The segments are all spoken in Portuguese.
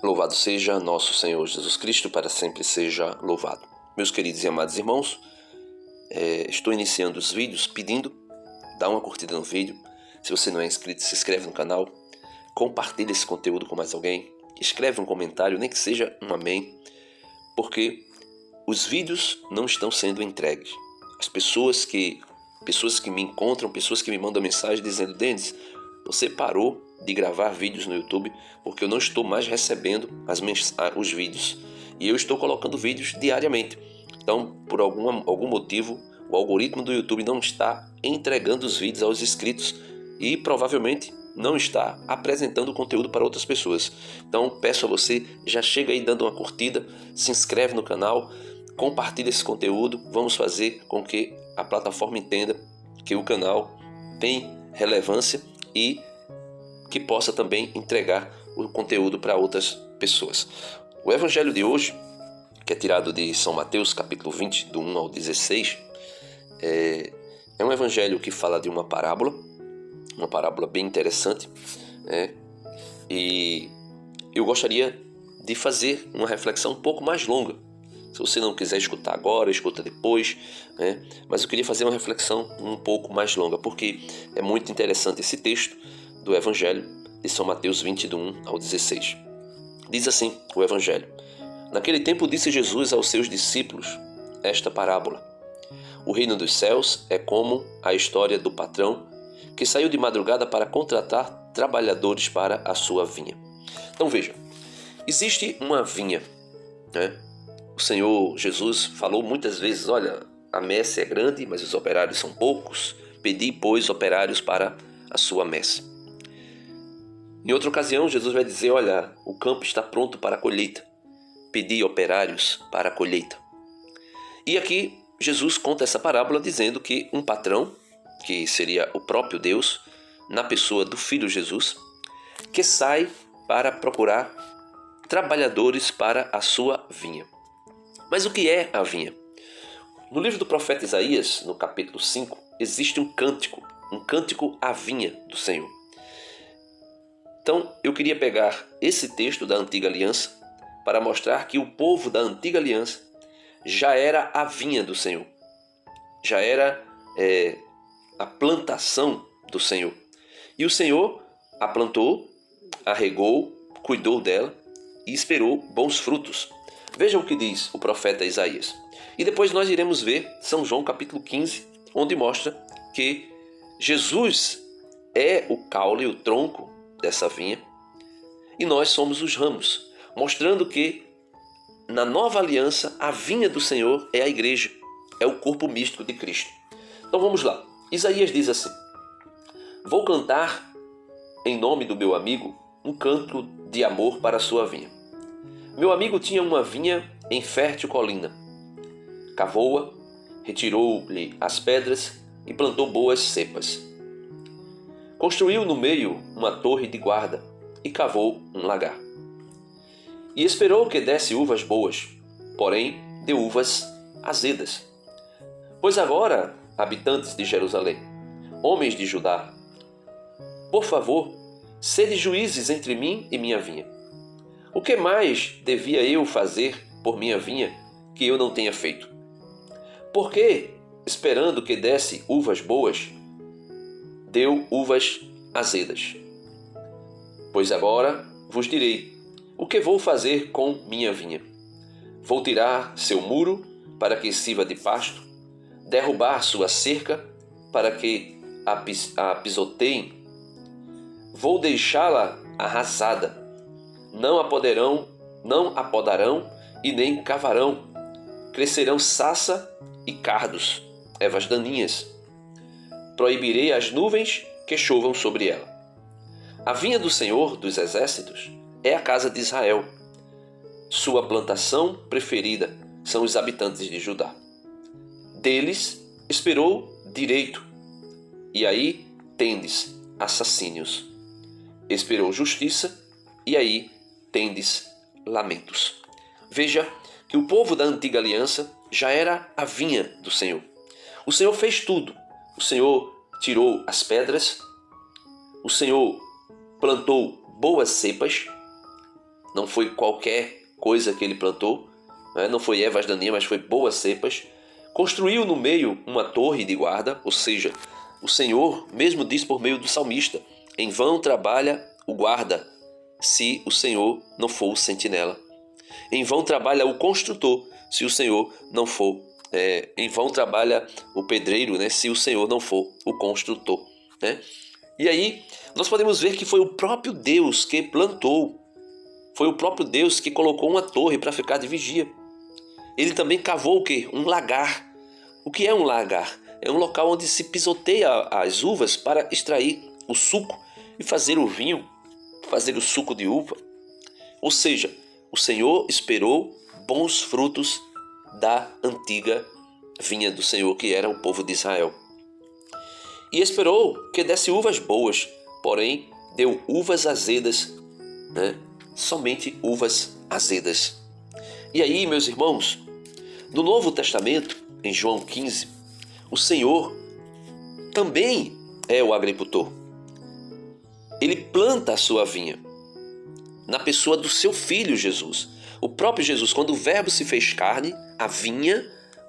Louvado seja nosso Senhor Jesus Cristo, para sempre seja louvado. Meus queridos e amados irmãos, estou iniciando os vídeos pedindo, dá uma curtida no vídeo. Se você não é inscrito, se inscreve no canal, compartilha esse conteúdo com mais alguém, escreve um comentário, nem que seja um amém, porque os vídeos não estão sendo entregues. As pessoas que me encontram, pessoas que me mandam mensagem dizendo: Denis, você parou de gravar vídeos no YouTube porque eu não estou mais recebendo os vídeos. E eu estou colocando vídeos diariamente. Então, por algum motivo, o algoritmo do YouTube não está entregando os vídeos aos inscritos e provavelmente não está apresentando o conteúdo para outras pessoas. Então, peço a você, já chega aí dando uma curtida, se inscreve no canal, compartilha esse conteúdo. Vamos fazer com que a plataforma entenda que o canal tem relevância e que possa também entregar o conteúdo para outras pessoas. O evangelho de hoje, que é tirado de São Mateus, capítulo 20, do 1 ao 16, é um evangelho que fala de uma parábola bem interessante, e eu gostaria de fazer uma reflexão um pouco mais longa. Se você não quiser escutar agora, escuta depois, mas eu queria fazer uma reflexão um pouco mais longa, porque é muito interessante esse texto do Evangelho de São Mateus 20, do 1 ao 16. Diz assim o Evangelho: Naquele tempo disse Jesus aos seus discípulos esta parábola: O reino dos céus é como a história do patrão que saiu de madrugada para contratar trabalhadores para a sua vinha. Então veja, existe uma vinha, O Senhor Jesus falou muitas vezes: olha, a messe é grande, mas os operários são poucos. Pedi, pois, operários para a sua messe. Em outra ocasião, Jesus vai dizer: olha, o campo está pronto para a colheita. Pedi operários para a colheita. E aqui Jesus conta essa parábola dizendo que um patrão, que seria o próprio Deus, na pessoa do Filho Jesus, que sai para procurar trabalhadores para a sua vinha. Mas o que é a vinha? No livro do profeta Isaías, no capítulo 5, existe um cântico à vinha do Senhor. Então, eu queria pegar esse texto da Antiga Aliança para mostrar que o povo da Antiga Aliança já era a vinha do Senhor. Já era a plantação do Senhor. E o Senhor a plantou, a regou, cuidou dela e esperou bons frutos. Vejam o que diz o profeta Isaías. E depois nós iremos ver São João capítulo 15, onde mostra que Jesus é o caule, o tronco dessa vinha, e nós somos os ramos, mostrando que na nova aliança a vinha do Senhor é a igreja, é o corpo místico de Cristo. Então vamos lá. Isaías diz assim: Vou cantar em nome do meu amigo um canto de amor para a sua vinha. Meu amigo tinha uma vinha em fértil colina. Cavou-a, retirou-lhe as pedras e plantou boas cepas. Construiu no meio uma torre de guarda e cavou um lagar. E esperou que desse uvas boas, porém deu uvas azedas. Pois agora, habitantes de Jerusalém, homens de Judá, por favor, sede juízes entre mim e minha vinha. O que mais devia eu fazer por minha vinha que eu não tenha feito? Por que, esperando que desse uvas boas, deu uvas azedas? Pois agora vos direi o que vou fazer com minha vinha. Vou tirar seu muro para que sirva de pasto, derrubar sua cerca para que a pisoteiem. Vou deixá-la arrasada. Não a podarão e nem cavarão. Crescerão sassa e cardos, ervas daninhas. Proibirei as nuvens que chovam sobre ela. A vinha do Senhor dos Exércitos é a casa de Israel. Sua plantação preferida são os habitantes de Judá. Deles esperou direito, e aí tendes assassínios. Esperou justiça, e aí tendes lamentos. Veja que o povo da antiga aliança já era a vinha do Senhor. O Senhor fez tudo. O Senhor tirou as pedras, o Senhor plantou boas cepas, não foi qualquer coisa que ele plantou, né? Não foi ervas daninhas, mas foi boas cepas. Construiu no meio uma torre de guarda, ou seja, o Senhor mesmo diz por meio do salmista: em vão trabalha o guarda, se o Senhor não for o sentinela. Em vão trabalha o construtor, se o Senhor não for. Em vão trabalha o pedreiro, né, se o Senhor não for o construtor, né? E aí nós podemos ver que foi o próprio Deus que plantou. Foi o próprio Deus que colocou uma torre para ficar de vigia. Ele também cavou o quê? Um lagar. O que é um lagar? É um local onde se pisoteia as uvas para extrair o suco e fazer o vinho, fazer o suco de uva. Ou seja, o Senhor esperou bons frutos da antiga vinha do Senhor, que era o povo de Israel. E esperou que desse uvas boas, porém deu uvas azedas, né? Somente uvas azedas. E aí, meus irmãos, no Novo Testamento, em João 15, o Senhor também é o agricultor. Ele planta a sua vinha na pessoa do seu Filho Jesus. O próprio Jesus, quando o Verbo se fez carne,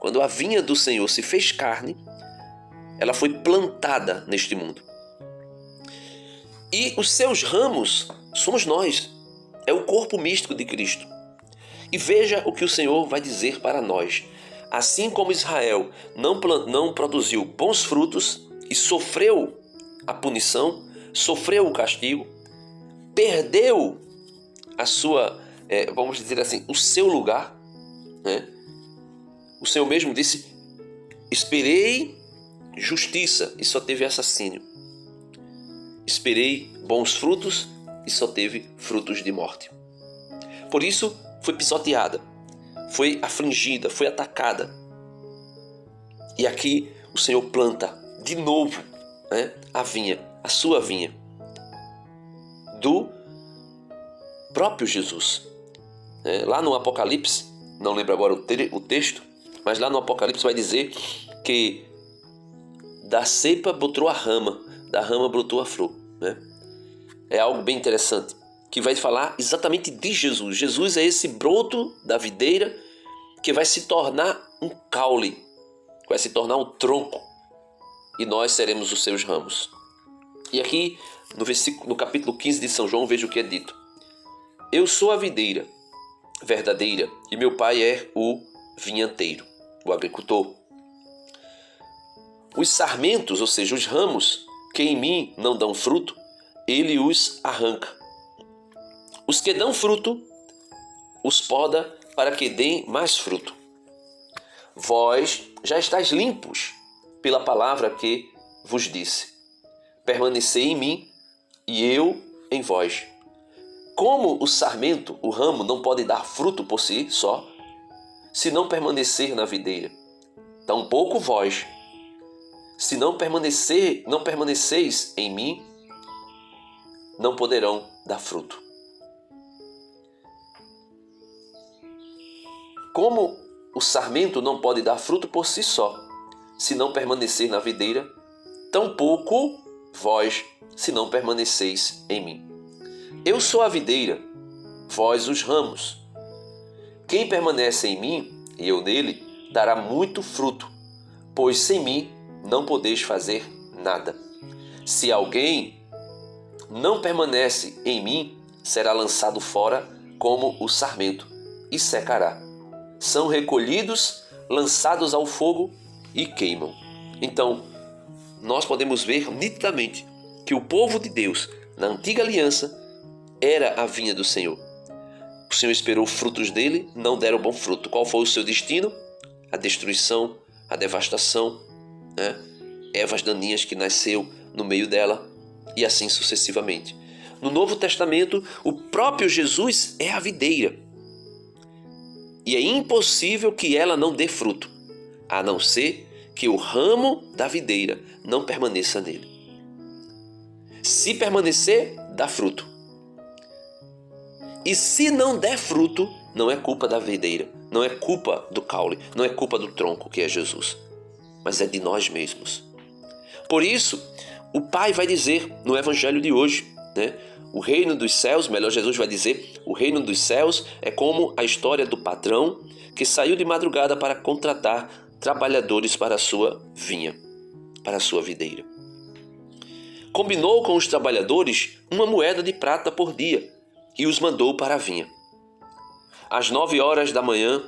quando a vinha do Senhor se fez carne, ela foi plantada neste mundo. E os seus ramos somos nós. É o corpo místico de Cristo. E veja o que o Senhor vai dizer para nós. Assim como Israel não produziu bons frutos e sofreu a punição, sofreu o castigo, perdeu a sua, vamos dizer assim, o seu lugar, né? O Senhor mesmo disse: esperei justiça e só teve assassínio. Esperei bons frutos e só teve frutos de morte. Por isso foi pisoteada, foi afligida, foi atacada. E aqui o Senhor planta de novo, né, a vinha, a sua vinha, do próprio Jesus. Lá no Apocalipse, não lembro agora o texto, mas lá no Apocalipse vai dizer que da cepa brotou a rama, da rama brotou a flor, né? É algo bem interessante, que vai falar exatamente de Jesus. Jesus é esse broto da videira que vai se tornar um caule, vai se tornar um tronco, e nós seremos os seus ramos. E aqui no capítulo 15 de São João, veja o que é dito: eu sou a videira verdadeira e meu pai é o vinhanteiro, o agricultor. Os sarmentos, ou seja, os ramos que em mim não dão fruto, ele os arranca. Os que dão fruto, os poda para que deem mais fruto. Vós já estáis limpos pela palavra que vos disse. Permanecei em mim e eu em vós. Como o sarmento, o ramo, não pode dar fruto por si só, se não permanecer na videira, tampouco vós, se não permaneceis em mim, não poderão dar fruto. Como o sarmento não pode dar fruto por si só, se não permanecer na videira, tampouco vós, se não permaneceis em mim. Eu sou a videira, vós os ramos. Quem permanece em mim e eu nele, dará muito fruto, pois sem mim não podeis fazer nada. Se alguém não permanece em mim, será lançado fora como o sarmento e secará. São recolhidos, lançados ao fogo e queimam. Então, nós podemos ver nitidamente que o povo de Deus, na antiga aliança, era a vinha do Senhor. O Senhor esperou frutos dele, não deram bom fruto. Qual foi o seu destino? A destruição, a devastação, né? Ervas daninhas que nasceu no meio dela e assim sucessivamente. No Novo Testamento, o próprio Jesus é a videira. E é impossível que ela não dê fruto, a não ser que o ramo da videira não permaneça nele. Se permanecer, dá fruto. E se não der fruto, não é culpa da videira, não é culpa do caule, não é culpa do tronco que é Jesus, mas é de nós mesmos. Por isso, o Pai vai dizer no Evangelho de hoje, né? O reino dos céus, melhor, Jesus vai dizer, o reino dos céus é como a história do patrão que saiu de madrugada para contratar trabalhadores para a sua vinha, para a sua videira. Combinou com os trabalhadores uma moeda de prata por dia e os mandou para a vinha. Às 9 horas da manhã,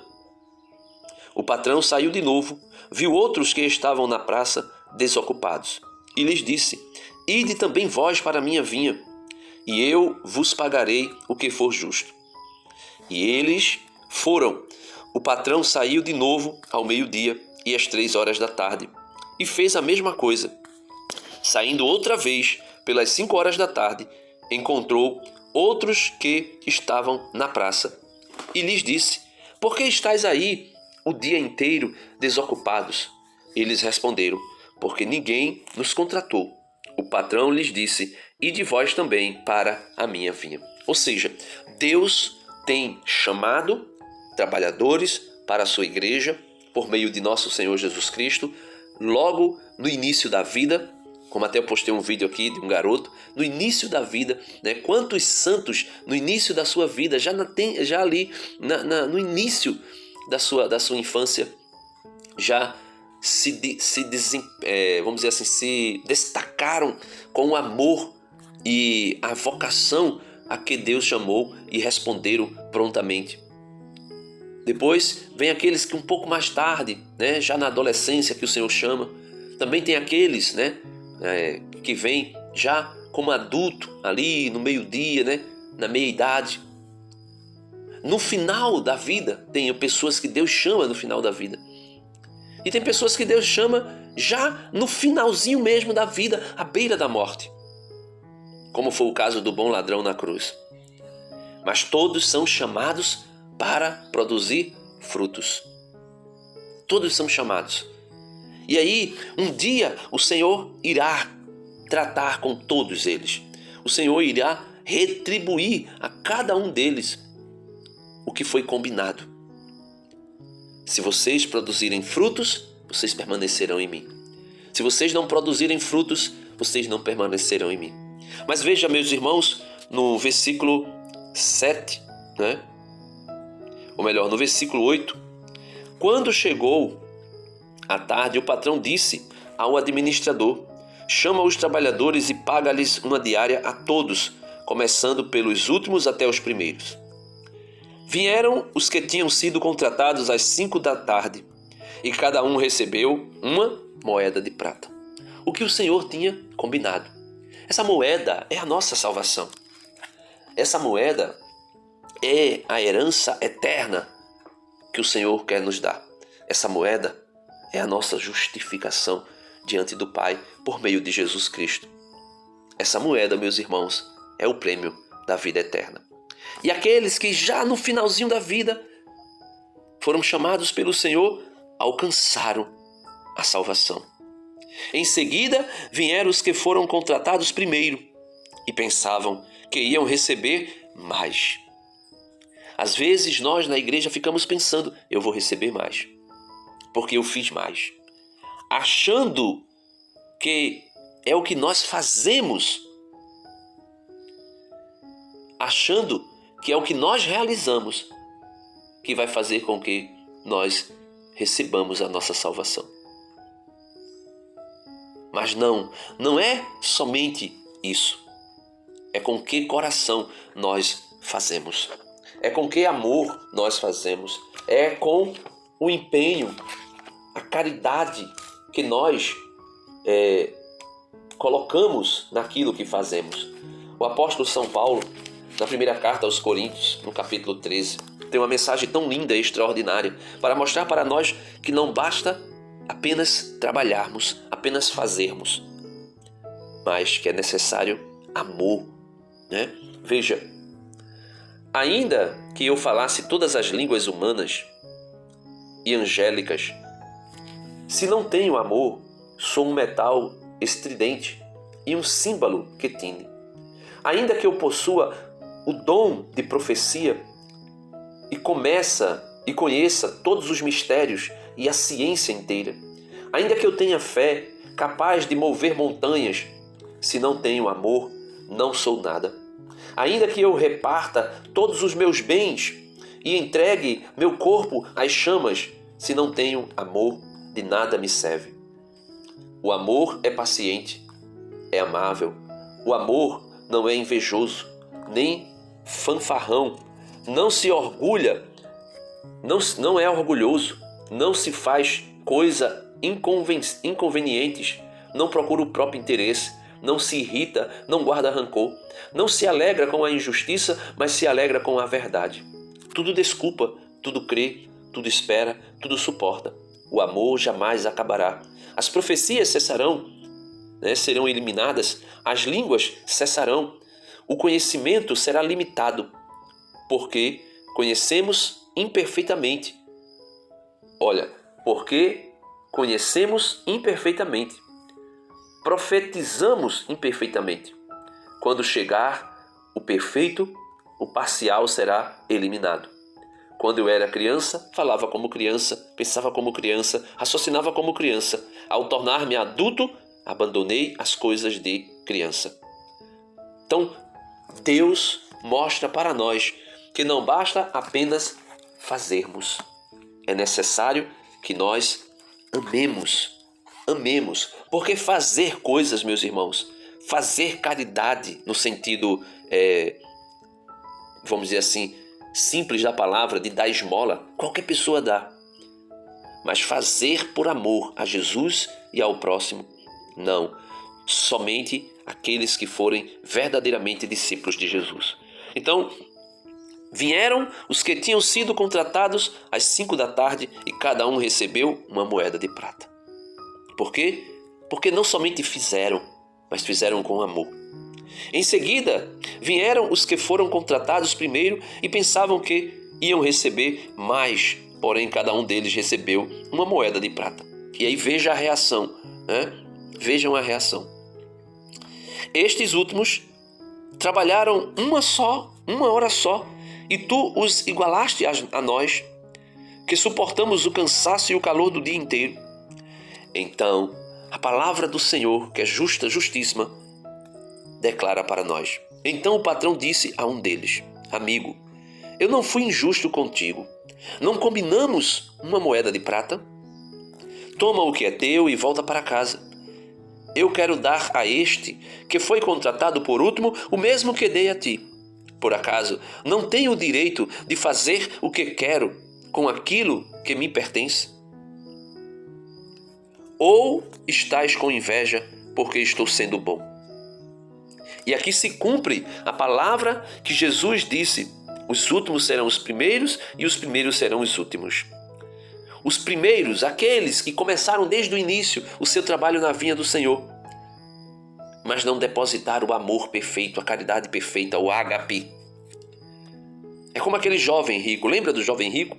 o patrão saiu de novo, viu outros que estavam na praça desocupados e lhes disse: ide também vós para a minha vinha, e eu vos pagarei o que for justo. E eles foram. O patrão saiu de novo ao meio-dia e às 3 horas da tarde, e fez a mesma coisa. Saindo outra vez pelas 5 horas da tarde, encontrou outros que estavam na praça, e lhes disse: por que estáis aí o dia inteiro desocupados? Eles responderam: porque ninguém nos contratou. O patrão lhes disse: ide vós também para a minha vinha. Ou seja, Deus tem chamado trabalhadores para a sua igreja por meio de nosso Senhor Jesus Cristo, logo no início da vida, como até eu postei um vídeo aqui de um garoto, no início da vida, né? Quantos santos no início da sua vida, já ali no início da sua infância, já vamos dizer assim, se destacaram com o amor e a vocação a que Deus chamou e responderam prontamente. Depois vem aqueles que um pouco mais tarde, né, já na adolescência que o Senhor chama. Também tem aqueles, né, que vêm já como adulto ali no meio-dia, né, na meia-idade. No final da vida, tem pessoas que Deus chama no final da vida. E tem pessoas que Deus chama já no finalzinho mesmo da vida, à beira da morte. Como foi o caso do bom ladrão na cruz. Mas todos são chamados para produzir frutos. Todos são chamados. E aí, um dia, o Senhor irá tratar com todos eles. O Senhor irá retribuir a cada um deles o que foi combinado. Se vocês produzirem frutos, vocês permanecerão em mim. Se vocês não produzirem frutos, vocês não permanecerão em mim. Mas veja, meus irmãos, no versículo 7, né? Ou melhor, no versículo 8. Quando chegou a tarde, o patrão disse ao administrador: chama os trabalhadores e paga-lhes uma diária a todos, começando pelos últimos até os primeiros. Vieram os que tinham sido contratados às 5 da tarde, e cada um recebeu uma moeda de prata, o que o Senhor tinha combinado. Essa moeda é a nossa salvação. Essa moeda é a herança eterna que o Senhor quer nos dar. Essa moeda é a nossa justificação diante do Pai por meio de Jesus Cristo. Essa moeda, meus irmãos, é o prêmio da vida eterna. E aqueles que já no finalzinho da vida foram chamados pelo Senhor, alcançaram a salvação. Em seguida, vieram os que foram contratados primeiro e pensavam que iam receber mais. Às vezes nós na igreja ficamos pensando: eu vou receber mais, porque eu fiz mais. Achando que é o que nós fazemos. Achando que é o que nós realizamos que vai fazer com que nós recebamos a nossa salvação. Mas não é somente isso. É com que coração nós fazemos. É com que amor nós fazemos. É com o empenho, a caridade que nós colocamos naquilo que fazemos. O apóstolo São Paulo, na primeira carta aos Coríntios, no capítulo 13, tem uma mensagem tão linda e extraordinária para mostrar para nós que não basta apenas trabalharmos, apenas fazermos, mas que é necessário amor, né? Veja, ainda que eu falasse todas as línguas humanas e angélicas, se não tenho amor, sou um metal estridente e um símbolo que tine. Ainda que eu possua o dom de profecia e conheça todos os mistérios e a ciência inteira, ainda que eu tenha fé capaz de mover montanhas, se não tenho amor, não sou nada. Ainda que eu reparta todos os meus bens e entregue meu corpo às chamas, se não tenho amor, de nada me serve. O amor é paciente, é amável. O amor não é invejoso, nem fanfarrão. Não se orgulha, não é orgulhoso, não se faz coisa inconvenientes, não procura o próprio interesse, não se irrita, não guarda rancor, não se alegra com a injustiça, mas se alegra com a verdade. Tudo desculpa, tudo crê, tudo espera, tudo suporta. O amor jamais acabará. As profecias cessarão, serão eliminadas, as línguas cessarão, o conhecimento será limitado, porque conhecemos imperfeitamente. Olha, porque conhecemos imperfeitamente, profetizamos imperfeitamente. Quando chegar o perfeito, o parcial será eliminado. Quando eu era criança, falava como criança, pensava como criança, raciocinava como criança. Ao tornar-me adulto, abandonei as coisas de criança. Então, Deus mostra para nós que não basta apenas fazermos. É necessário que nós amemos. Porque fazer coisas, meus irmãos, fazer caridade no sentido, vamos dizer assim, simples da palavra, de dar esmola, qualquer pessoa dá. Mas fazer por amor a Jesus e ao próximo, não. Somente aqueles que forem verdadeiramente discípulos de Jesus. Então, vieram os que tinham sido contratados às 5 da tarde e cada um recebeu uma moeda de prata. Por quê? Porque não somente fizeram, mas fizeram com amor. Em seguida, vieram os que foram contratados primeiro e pensavam que iam receber mais, porém cada um deles recebeu uma moeda de prata. E aí veja a reação, Vejam a reação. Estes últimos trabalharam uma hora só, e tu os igualaste a nós, que suportamos o cansaço e o calor do dia inteiro. Então, a palavra do Senhor, que é justa, justíssima, declara para nós. Então o patrão disse a um deles: amigo, eu não fui injusto contigo. Não combinamos uma moeda de prata? Toma o que é teu e volta para casa. Eu quero dar a este, que foi contratado por último, o mesmo que dei a ti. Por acaso, não tenho o direito de fazer o que quero com aquilo que me pertence? Ou estás com inveja porque estou sendo bom? E aqui se cumpre a palavra que Jesus disse: os últimos serão os primeiros e os primeiros serão os últimos. Os primeiros, aqueles que começaram desde o início o seu trabalho na vinha do Senhor, mas não depositaram o amor perfeito, a caridade perfeita, o ágape. É como aquele jovem rico, lembra do jovem rico?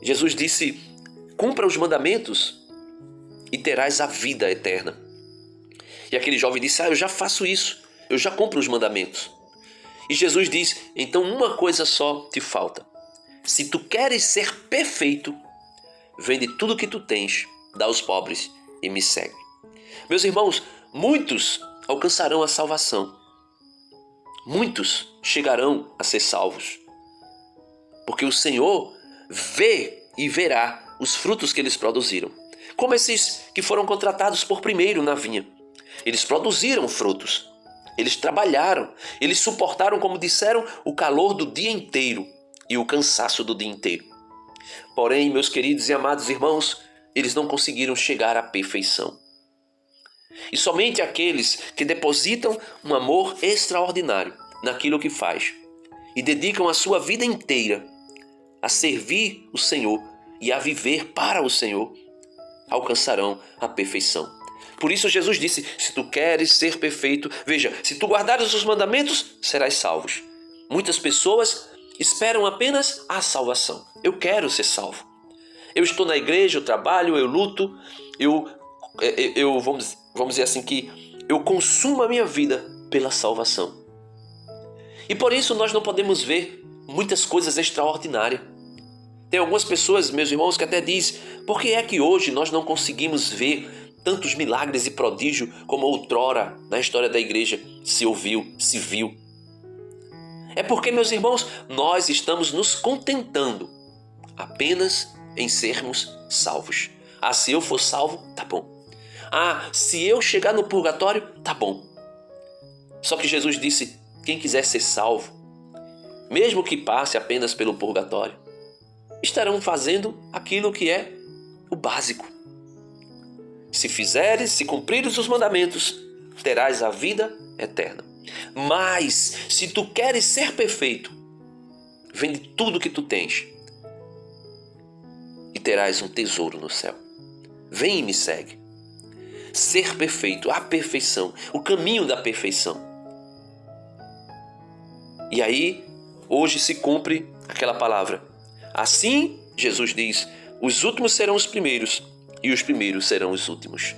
Jesus disse: cumpra os mandamentos e terás a vida eterna. E aquele jovem disse: eu já faço isso, eu já cumpro os mandamentos. E Jesus diz: então uma coisa só te falta. Se tu queres ser perfeito, vende tudo que tu tens, dá aos pobres e me segue. Meus irmãos, muitos alcançarão a salvação. Muitos chegarão a ser salvos. Porque o Senhor vê e verá os frutos que eles produziram. Como esses que foram contratados por primeiro na vinha. Eles produziram frutos. Eles trabalharam. Eles suportaram, como disseram, o calor do dia inteiro e o cansaço do dia inteiro. Porém, meus queridos e amados irmãos, eles não conseguiram chegar à perfeição. E somente aqueles que depositam um amor extraordinário naquilo que faz e dedicam a sua vida inteira a servir o Senhor e a viver para o Senhor, alcançarão a perfeição. Por isso Jesus disse: se tu queres ser perfeito, veja, se tu guardares os mandamentos, serás salvos. Muitas pessoas esperam apenas a salvação. Eu quero ser salvo. Eu estou na igreja, eu trabalho, eu luto, vamos dizer assim, que eu consumo a minha vida pela salvação. E por isso nós não podemos ver muitas coisas extraordinárias. Tem algumas pessoas, meus irmãos, que até dizem: por que é que hoje nós não conseguimos ver tantos milagres e prodígios como outrora na história da igreja se ouviu, se viu. É porque, meus irmãos, nós estamos nos contentando apenas em sermos salvos. Ah, se eu for salvo, tá bom. Ah, se eu chegar no purgatório, tá bom. Só que Jesus disse, quem quiser ser salvo, mesmo que passe apenas pelo purgatório, estarão fazendo aquilo que é o básico. Se fizeres, se cumprires os mandamentos, terás a vida eterna. Mas, se tu queres ser perfeito, vende tudo que tu tens e terás um tesouro no céu. Vem e me segue. Ser perfeito, a perfeição, o caminho da perfeição. E aí, hoje se cumpre aquela palavra. Assim, Jesus diz, os últimos serão os primeiros e os primeiros serão os últimos.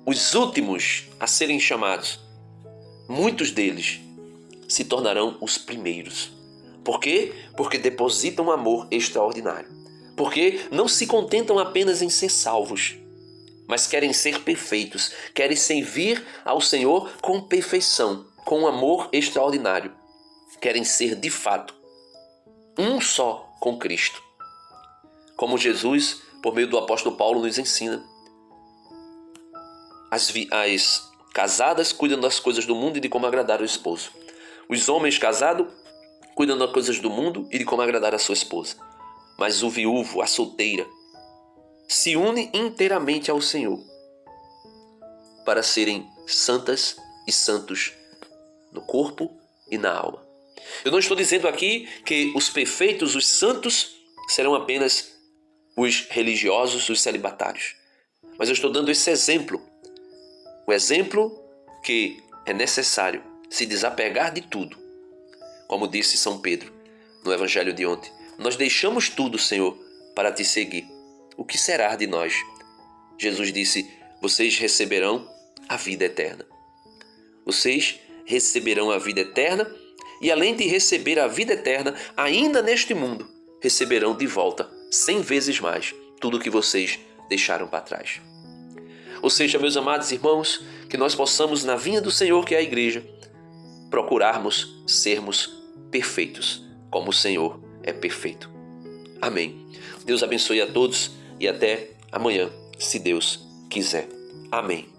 Os últimos a serem chamados, muitos deles se tornarão os primeiros. Por quê? Porque depositam amor extraordinário. Porque não se contentam apenas em ser salvos, mas querem ser perfeitos, querem servir ao Senhor com perfeição, com amor extraordinário. Querem ser, de fato, um só com Cristo. Como Jesus, por meio do apóstolo Paulo, nos ensina. As casadas cuidam das coisas do mundo e de como agradar o esposo. Os homens casados cuidam das coisas do mundo e de como agradar a sua esposa. Mas o viúvo, a solteira, se une inteiramente ao Senhor para serem santas e santos no corpo e na alma. Eu não estou dizendo aqui que os perfeitos, os santos, serão apenas os religiosos, os celibatários. Mas eu estou dando esse exemplo. O exemplo que é necessário se desapegar de tudo. Como disse São Pedro no Evangelho de ontem. Nós deixamos tudo, Senhor, para te seguir. O que será de nós? Jesus disse, vocês receberão a vida eterna. Vocês receberão a vida eterna e além de receber a vida eterna, ainda neste mundo, receberão de volta 100 vezes mais tudo que vocês deixaram para trás. Ou seja, meus amados irmãos, que nós possamos, na vinha do Senhor, que é a igreja, procurarmos sermos perfeitos, como o Senhor é perfeito. Amém. Deus abençoe a todos e até amanhã, se Deus quiser. Amém.